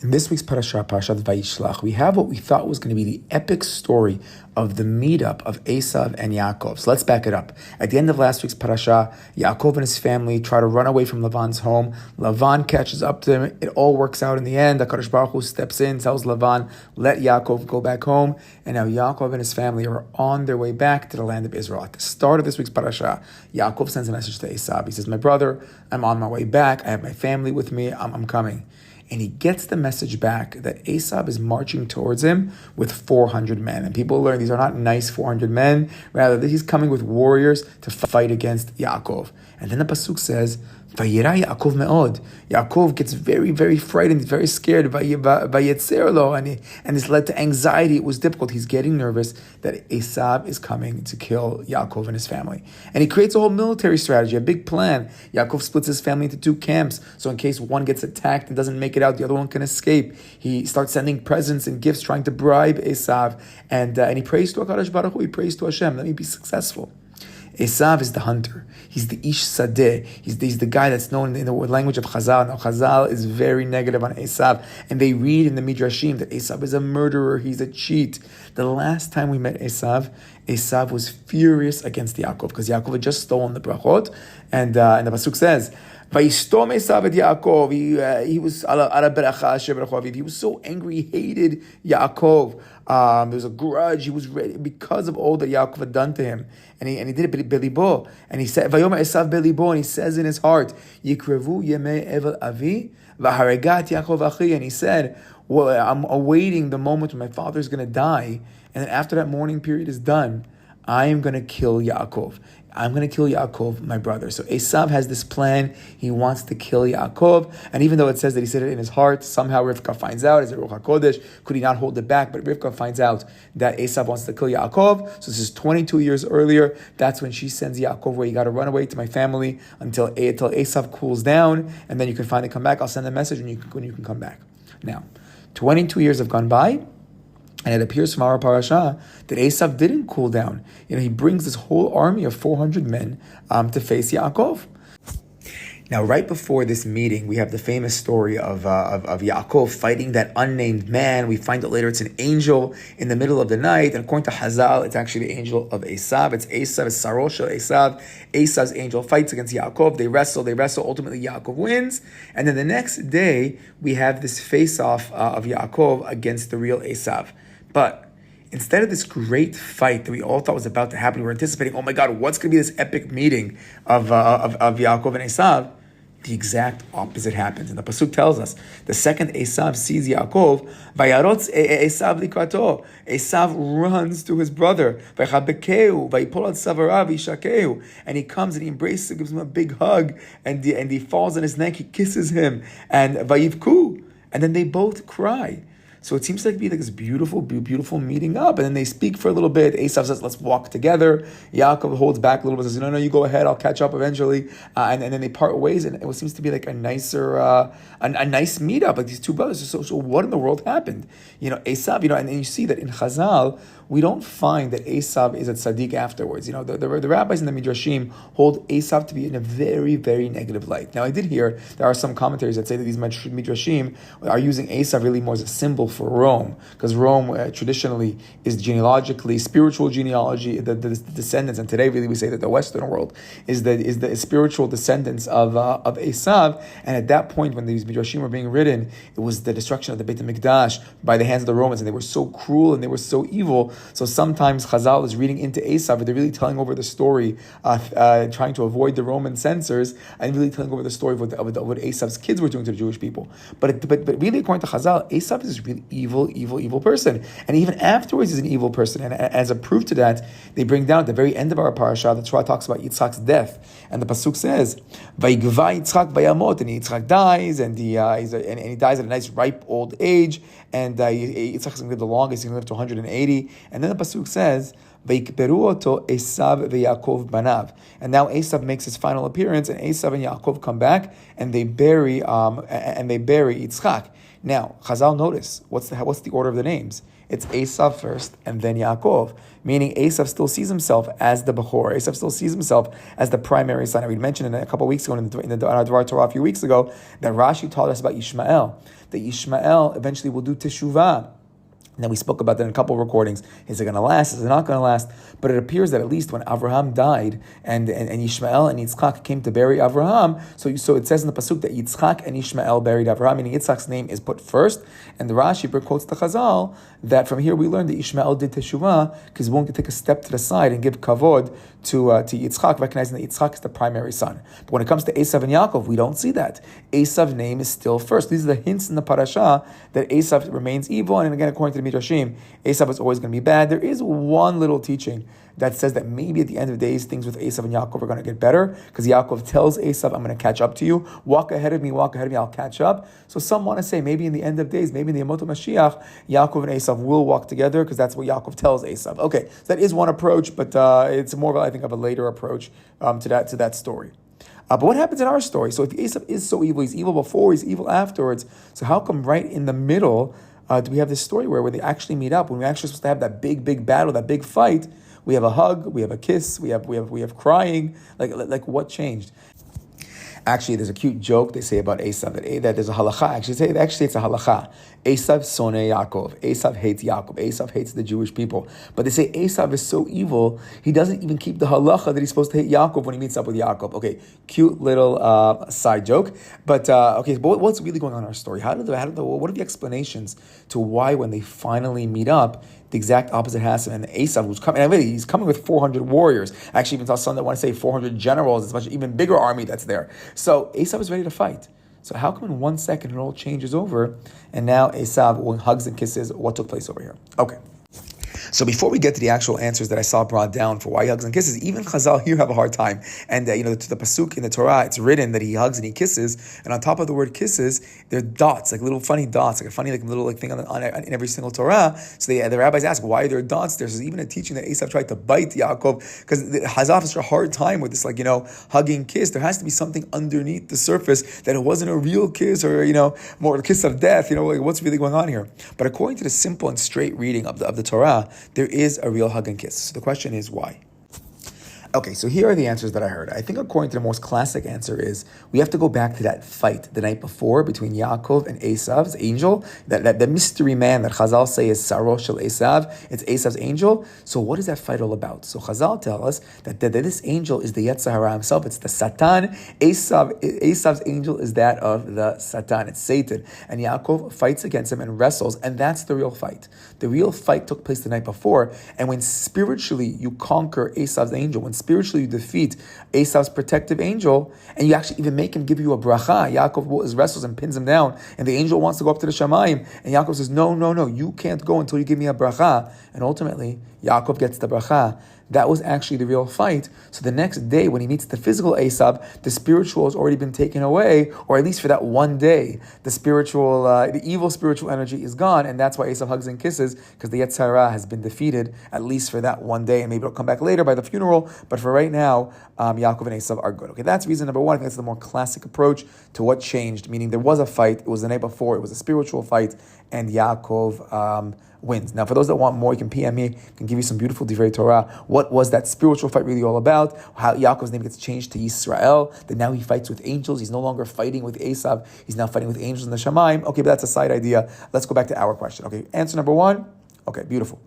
In this week's parasha, Parashat Vayishlach, we have what we thought was going to be the epic story of the meetup of Eisav and Yaakov. So let's back it up. At the end of last week's parasha, Yaakov and his family try to run away from Lavan's home. Lavan catches up to them. It all works out in the end. HaKadosh Baruch Hu steps in, tells Lavan, let Yaakov go back home. And now Yaakov and his family are on their way back to the land of Israel. At the start of this week's parasha, Yaakov sends a message to Eisav. He says, my brother, I'm on my way back. I have my family with me. I'm coming. And he gets the message back that Eisav is marching towards him with 400 men. And people learn these are not nice 400 men. Rather, he's coming with warriors to fight against Yaakov. And then the pasuk says, Vayira Yaakov me'od. Yaakov gets very, very frightened, very scared. Vayetzer lo, and this led to anxiety. It was difficult. He's getting nervous that Eisav is coming to kill Yaakov and his family. And he creates a whole military strategy, a big plan. Yaakov splits his family into two camps. So in case one gets attacked and doesn't make it out, the other one can escape. He starts sending presents and gifts, trying to bribe Eisav. And he prays to HaKadosh Baruch Hu. He prays to Hashem, let me be successful. Eisav is the hunter. He's the ish sadeh. He's the guy that's known in the language of Chazal. Now, Chazal is very negative on Eisav, and they read in the Midrashim that Eisav is a murderer, he's a cheat. The last time we met Eisav was furious against Yaakov, because Yaakov had just stolen the brachot, and the pasuk says, Vayistom Eisav et Yaakov. He was ala beracha asher berachu aviv. He was so angry, he hated Yaakov. There was a grudge. He was ready because of all that Yaakov had done to him, and he did it belibo. And he said, "Vayomer Eisav belibo," and he says in his heart, "Yikrevu yemei evel avi v'haregat Yaakov achi." And he said, "Well, I'm awaiting the moment when my father is going to die, and then after that mourning period is done, I am going to kill Yaakov. I'm going to kill Yaakov, my brother." So Eisav has this plan. He wants to kill Yaakov. And even though it says that he said it in his heart, somehow Rivka finds out. Is it Ruach HaKodesh? Could he not hold it back? But Rivka finds out that Eisav wants to kill Yaakov. So this is 22 years earlier. That's when she sends Yaakov away. You got to run away to my family until Eisav cools down. And then you can finally come back. I'll send a message when you can come back. Now, 22 years have gone by. And it appears from our parasha that Eisav didn't cool down. He brings this whole army of 400 men to face Yaakov. Now, right before this meeting, we have the famous story of Yaakov fighting that unnamed man. We find out later it's an angel in the middle of the night. And according to Hazal, it's actually the angel of Eisav. It's Eisav, it's Sarosha, Eisav. Eisav's angel fights against Yaakov. They wrestle. Ultimately, Yaakov wins. And then the next day, we have this face-off of Yaakov against the real Eisav. But instead of this great fight that we all thought was about to happen, we were anticipating, oh my God, what's going to be this epic meeting of Yaakov and Eisav? The exact opposite happens. And the pasuk tells us, the second Eisav sees Yaakov, Vayarotz Eisav likrato. Eisav runs to his brother, Vaychabekeu, Vayipol ad savarav, Yishakeu. And he comes and he embraces him, gives him a big hug, and he falls on his neck, he kisses him, and Vayivku. And then they both cry. So it seems like be like this beautiful, beautiful meeting up. And then they speak for a little bit. Eisav says, let's walk together. Yaakov holds back a little bit, says, no, you go ahead, I'll catch up eventually. And then they part ways, and it seems to be like a nicer, a nice meetup, like these two brothers. So what in the world happened? Eisav, and then you see that in Chazal, we don't find that Eisav is a tzaddik afterwards. The rabbis in the Midrashim hold Eisav to be in a very, very negative light. Now, I did hear there are some commentaries that say that these Midrashim are using Eisav really more as a symbol for Rome, because Rome traditionally is genealogically, spiritual genealogy, the descendants, and today really we say that the Western world is the spiritual descendants of Eisav. And at that point, when these Midrashim were being written, it was the destruction of the Beit HaMikdash by the hands of the Romans, and they were so cruel and they were so evil. So sometimes Chazal is reading into Eisav, but they're really telling over the story, trying to avoid the Roman censors, and really telling over the story of what Eisav's kids were doing to the Jewish people. But really, according to Chazal, Eisav is really evil person. And even afterwards, he's an evil person. And as a proof to that, they bring down at the very end of our parasha, the Torah talks about Yitzchak's death. And the pasuk says, Vayigva Yitzchak bayamot, and Yitzchak dies, and he dies at a nice ripe old age. And Yitzchak is going to live the longest; he's going to live to 180. And then the pasuk says, "Vayikberu oto Eisav veYaakov banav." And now Eisav makes his final appearance, and Eisav and Yaakov come back, and they bury Yitzchak. Now Chazal, notice what's the order of the names? it's Eisav first and then Yaakov, meaning Eisav still sees himself as the Bechor. Eisav still sees himself as the primary son. We mentioned a couple of weeks ago in the Dvar Torah a few weeks ago that Rashi taught us about Yishmael, that Yishmael eventually will do teshuvah. And then we spoke about that in a couple of recordings. Is it going to last? Is it not going to last? But it appears that at least when Avraham died and Yishmael and Yitzchak came to bury Avraham, so it says in the pasuk that Yitzchak and Yishmael buried Avraham, meaning Yitzchak's name is put first. And the Rashi quotes the Chazal that from here we learn that Yishmael did teshuvah because he won't take a step to the side and give kavod to Yitzchak, recognizing that Yitzchak is the primary son. But when it comes to Eisav and Yaakov, we don't see that. Esav's name is still first. These are the hints in the parasha that Eisav remains evil, and again, according to the Midrashim, Eisav is always going to be bad. There is one little teaching that says that maybe at the end of the days, things with Eisav and Yaakov are going to get better, because Yaakov tells Eisav, I'm going to catch up to you. Walk ahead of me, I'll catch up. So some want to say maybe in the end of days, maybe in the Yemot Mashiach, Yaakov and Eisav will walk together, because that's what Yaakov tells Eisav. Okay, so that is one approach, but it's more of, I think, of a later approach to that story. But what happens in our story? So if Eisav is so evil, he's evil before, he's evil afterwards, so how come right in the middle do we have this story where they actually meet up, when we're actually supposed to have that big battle, that big fight? We have a hug, we have a kiss, we have crying. Like what changed? Actually, there's a cute joke they say about Eisav, that there's a halacha. Actually, it's a halacha. Eisav sone Yaakov. Eisav hates Yaakov. Eisav hates the Jewish people. But they say Eisav is so evil, he doesn't even keep the halacha that he's supposed to hate Yaakov when he meets up with Yaakov. Okay, cute little side joke. But but what's really going on in our story? What are the explanations to why when they finally meet up, the exact opposite happens, and Eisav, who's coming, and he's coming with 400 warriors. I actually even saw some that want to say 400 generals. It's a much even bigger army that's there. So Eisav is ready to fight. So how come in 1 second it all changes over, and now Eisav hugs and kisses? What took place over here? Okay. So before we get to the actual answers that I saw brought down for why he hugs and kisses, even Chazal here have a hard time. And to the pasuk in the Torah, it's written that he hugs and he kisses, and on top of the word kisses, there are dots, like little funny dots, like a funny little thing on in every single Torah. So the rabbis ask, why are there dots there? So there's even a teaching that Eisav tried to bite Yaakov, because Chazal has such a hard time with this, hugging kiss. There has to be something underneath the surface that it wasn't a real kiss, or more a kiss of death. What's really going on here? But according to the simple and straight reading of the Torah, there is a real hug and kiss. So the question is why? Okay, so here are the answers that I heard. I think according to the most classic answer is we have to go back to that fight the night before between Yaakov and Eisav's angel, that mystery man that Chazal say is Saro Shel Eisav. It's Eisav's angel. So what is that fight all about? So Chazal tell us that this angel is the Yetzer Hara himself. It's the Satan. Eisav's angel is that of the Satan. It's Satan. And Yaakov fights against him and wrestles, and that's the real fight. The real fight took place the night before, and when spiritually you conquer Eisav's angel, when spiritually you defeat Eisav's protective angel, and you actually even make him give you a bracha. Yaakov wrestles and pins him down, and the angel wants to go up to the Shamayim, and Yaakov says, no, you can't go until you give me a bracha. And ultimately, Yaakov gets the bracha. That was actually the real fight. So the next day, when he meets the physical Eisav, the spiritual has already been taken away, or at least for that one day, the evil spiritual energy is gone, and that's why Eisav hugs and kisses, because the Yetzer Hara has been defeated, at least for that one day, and maybe it'll come back later by the funeral, but for right now, Yaakov and Eisav are good. Okay, that's reason number one. I think that's the more classic approach to what changed, meaning there was a fight, it was the night before, it was a spiritual fight, and Yaakov wins. Now, for those that want more, you can PM me, I can give you some beautiful Divrei Torah. What was that spiritual fight really all about? How Yaakov's name gets changed to Yisrael, that now he fights with angels. He's no longer fighting with Eisav, he's now fighting with angels in the Shamayim. Okay, but that's a side idea. Let's go back to our question. Okay, answer number one. Okay, beautiful.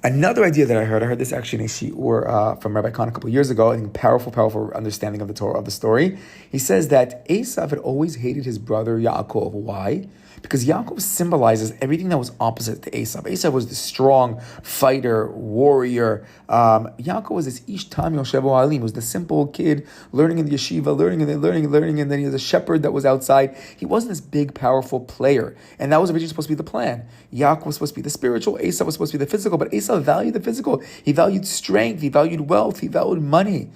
Another idea that I heard this actually in a shiur from Rabbi Khan a couple of years ago, I think powerful understanding of the Torah, of the story. He says that Eisav had always hated his brother Yaakov. Why? Because Yaakov symbolizes everything that was opposite to Eisav. Eisav was the strong fighter, warrior. Yaakov was this Ish Tam Yoshevo Alim, was the simple kid learning in the yeshiva, learning, and then he was a shepherd that was outside. He wasn't this big, powerful player. And that was originally supposed to be the plan. Yaakov was supposed to be the spiritual, Eisav was supposed to be the physical, but Eisav valued the physical. He valued strength, he valued wealth, he valued money.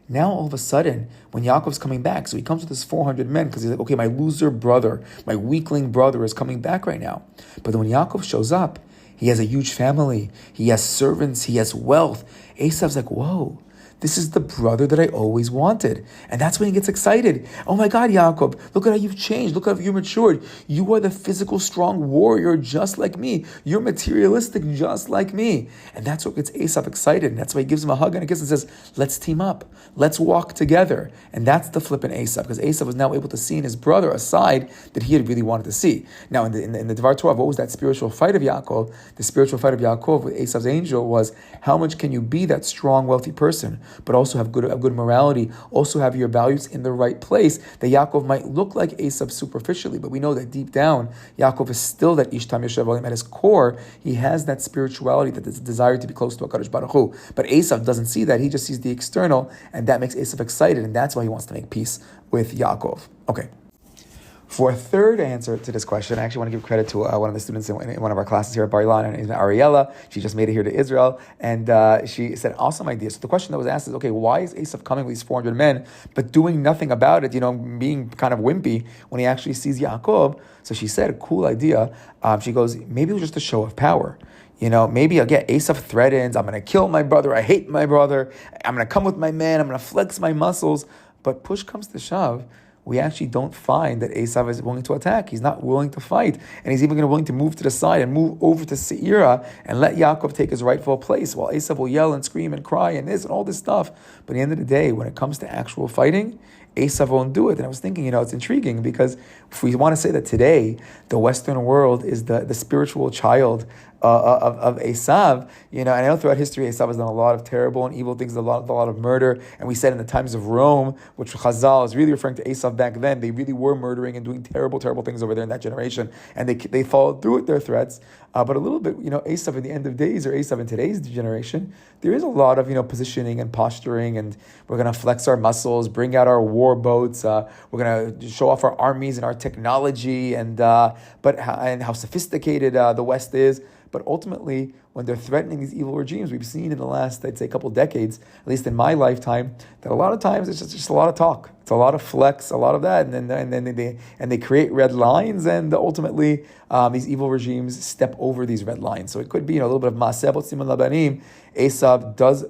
Now, all of a sudden, when Yaakov's coming back, so he comes with his 400 men, because he's like, okay, my loser brother, my weakling brother is coming back right now. But then when Yaakov shows up, he has a huge family, he has servants, he has wealth. Esav's like, whoa, This is the brother that I always wanted. And that's when he gets excited. Oh my God, Yaakov, look at how you've changed. Look at how you've matured. You are the physical, strong warrior just like me. You're materialistic just like me. And that's what gets Eisav excited. And that's why he gives him a hug and a kiss and says, let's team up. Let's walk together. And that's the flip in Eisav, because Eisav was now able to see in his brother a side that he had really wanted to see. Now, in the Dvar Torah, what was that spiritual fight of Yaakov? The spiritual fight of Yaakov with Esav's angel was, how much can you be that strong, wealthy person, but also have good morality, also have your values in the right place, that Yaakov might look like Eisav superficially, but we know that deep down, Yaakov is still that Ishtam Yoshev Olim. At his core, he has that spirituality, that is desire to be close to HaKadosh Baruch Hu. But Eisav doesn't see that, he just sees the external, and that makes Eisav excited, and that's why he wants to make peace with Yaakov. Okay. For a third answer to this question, I actually want to give credit to one of the students in one of our classes here at Bar Ilan, and Ariella. She just made it here to Israel, and she said, awesome idea. So the question that was asked is, okay, why is Eisav coming with these 400 men, but doing nothing about it, being kind of wimpy when he actually sees Yaakov? So she said, cool idea. She goes, maybe it was just a show of power. Maybe again, Eisav threatens, I'm going to kill my brother, I hate my brother, I'm going to come with my man, I'm going to flex my muscles. But push comes to shove, we actually don't find that Eisav is willing to attack. He's not willing to fight. And he's even willing to move to the side and move over to Seirah and let Yaakov take his rightful place, while Eisav will yell and scream and cry and this and all this stuff. But at the end of the day, when it comes to actual fighting, Eisav won't do it. And I was thinking, it's intriguing, because if we want to say that today the Western world is the spiritual child of Eisav, and I know throughout history Eisav has done a lot of terrible and evil things, a lot of murder. And we said in the times of Rome, which Chazal is really referring to Eisav back then, they really were murdering and doing terrible things over there in that generation. And they followed through with their threats. But a little bit, Eisav in the end of days, or Eisav in today's generation, there is a lot of, positioning and posturing, and we're going to flex our muscles, bring out our war boats, we're going to show off our armies and our technology, and how sophisticated the West is. But ultimately, when they're threatening these evil regimes, we've seen in the last, I'd say, couple decades, at least in my lifetime, that a lot of times it's just a lot of talk. It's a lot of flex, a lot of that, and then they create red lines, and ultimately these evil regimes step over these red lines. So it could be a little bit of maaseh b'tzimun labanim. Eisav does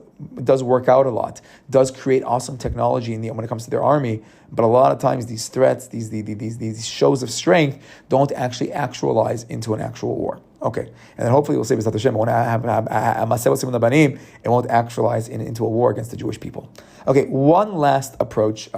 work out a lot, does create awesome technology when it comes to their army, but a lot of times these threats, these shows of strength, don't actually actualize into an actual war. Okay, and then hopefully we'll say B'ezrat Hashem, it won't actualize into a war against the Jewish people. Okay, one last approach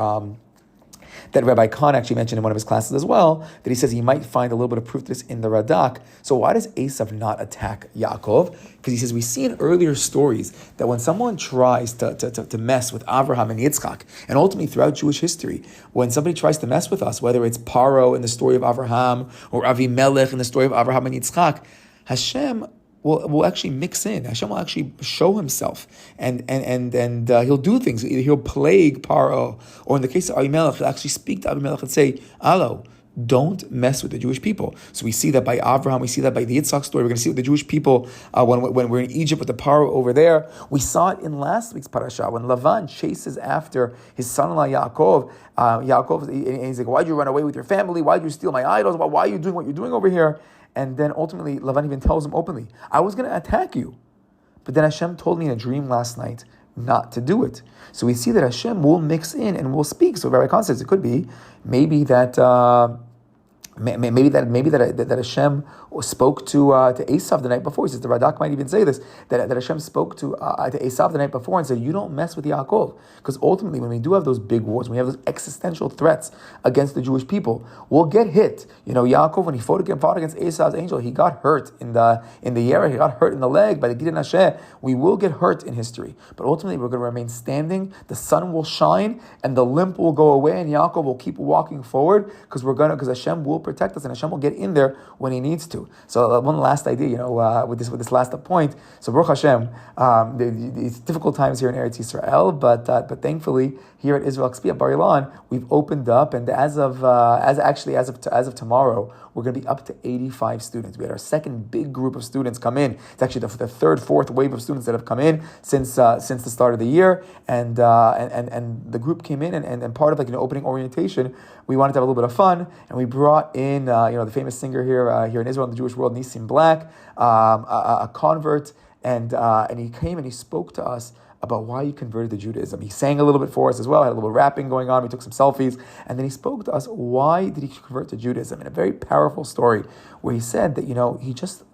that Rabbi Kahn actually mentioned in one of his classes as well, that he says he might find a little bit of proof to this in the Radak. So why does Eisav not attack Yaakov? Because he says we see in earlier stories that when someone tries to mess with Avraham and Yitzchak, and ultimately throughout Jewish history, when somebody tries to mess with us, whether it's Paro in the story of Avraham, or Avimelech in the story of Avraham and Yitzchak, Hashem will actually mix in. Hashem will actually show himself, and he'll do things. Either he'll plague Paro, or in the case of Avimelech, he'll actually speak to Avimelech and say, "Alo, don't mess with the Jewish people." So we see that by Avraham, we see that by the Yitzchak story. We're going to see with the Jewish people when we're in Egypt with the Paro over there. We saw it in last week's parasha when Lavan chases after his son-in-law Yaakov. And he's like, "Why'd you run away with your family? Why'd you steal my idols? Why are you doing what you're doing over here?" And then ultimately, Lavan even tells him openly, "I was going to attack you, but then Hashem told me in a dream last night not to do it." So we see that Hashem will mix in and will speak. So Rabbi Kahn says it could be maybe that Hashem spoke to Eisav the night before. He says the Radak might even say this, that Hashem spoke to Eisav the night before and said, "You don't mess with Yaakov," because ultimately when we do have those big wars, when we have those existential threats against the Jewish people, we'll get hit. Yaakov, when he fought against Eisav's angel, he got hurt in the Yerah, he got hurt in the leg by the Gidon Hashem. We will get hurt in history, but ultimately we're going to remain standing. The sun will shine and the limp will go away, and Yaakov will keep walking forward because Hashem will protect us, and Hashem will get in there when He needs to. So one last idea, with this last point. So Baruch Hashem, it's difficult times here in Eretz Yisrael, but thankfully here at Israel Expi at Bar Ilan, we've opened up, and as of tomorrow, we're going to be up to 85 students. We had our second big group of students come in. It's actually the third, fourth wave of students that have come in since the start of the year, and the group came in, and part of opening orientation, we wanted to have a little bit of fun, and we brought in the famous singer here in Israel in the Jewish world, Nissim Black, a convert, and he came and he spoke to us about why he converted to Judaism. He sang a little bit for us as well, had a little rapping going on, we took some selfies, and then he spoke to us, why did he convert to Judaism? In a very powerful story where he said that,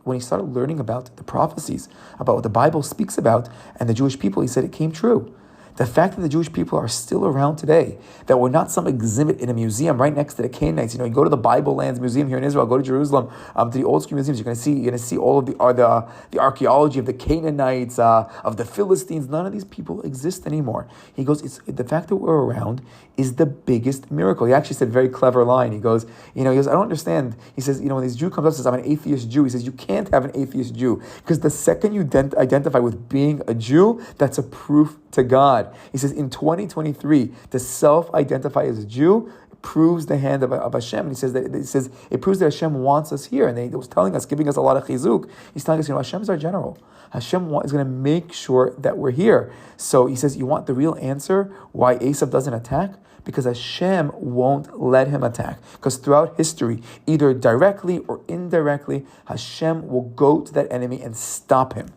when he started learning about the prophecies, about what the Bible speaks about, and the Jewish people, he said it came true. The fact that the Jewish people are still around today, that we're not some exhibit in a museum right next to the Canaanites. You go to the Bible Lands Museum here in Israel, go to Jerusalem, to the old school museums. You're going to see all of the archaeology of the Canaanites, of the Philistines. None of these people exist anymore. He goes, the fact that we're around is the biggest miracle. He actually said a very clever line. He goes, I don't understand. He says, when this Jew comes up and says, I'm an atheist Jew, he says, you can't have an atheist Jew, because the second you identify with being a Jew, that's a proof to God. He says, in 2023, to self-identify as a Jew proves the hand of Hashem. And he says it proves that Hashem wants us here. And he was telling us, giving us a lot of chizuk. He's telling us, Hashem is our general. Hashem is going to make sure that we're here. So he says, you want the real answer why Eisav doesn't attack? Because Hashem won't let him attack. Because throughout history, either directly or indirectly, Hashem will go to that enemy and stop him.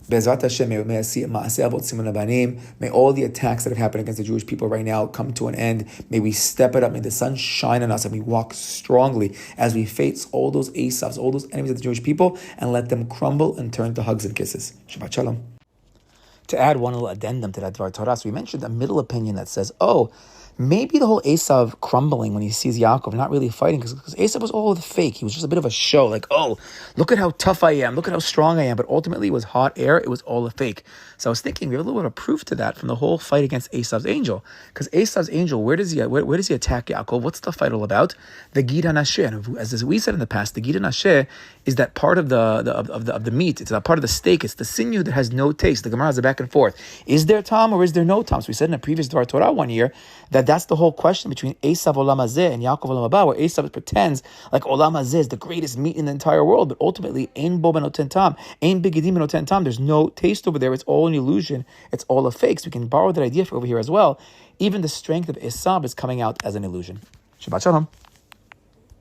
Be'ezrat Hashem, may all the attacks that have happened against the Jewish people right now come to an end. May we step it up. May the sun shine on us and we walk strongly as we face all those Eisavs, all those enemies of the Jewish people, and let them crumble and turn to hugs and kisses. Shabbat Shalom. To add one little addendum to that Dvar Torah, so we mentioned a middle opinion that says, maybe the whole Eisav crumbling when he sees Yaakov not really fighting, because Eisav was all fake. He was just a bit of a show, like, look at how tough I am, look at how strong I am, but ultimately it was hot air, it was all a fake. So I was thinking, we have a little bit of proof to that from the whole fight against Eisav's angel, because Eisav's angel, where does he attack Yaakov? What's the fight all about? The Gid HaNasheh, and as we said in the past, the Gid HaNasheh is that part of the meat, it's that part of the steak, it's the sinew that has no taste. The Gemara has a back and forth. Is there tam or is there no tam? So we said in a previous Dvar Torah one year that's the whole question between Eisav Olam Hazeh and Yaakov Olam Haba, where Eisav pretends like Olam Hazeh is the greatest meat in the entire world, but ultimately, Ein Bo Benoten Tam, Ein Begidim Benoten Tam, there's no taste over there, it's all an illusion, it's all a fake. So we can borrow that idea over here as well. Even the strength of Eisav is coming out as an illusion. Shabbat Shalom.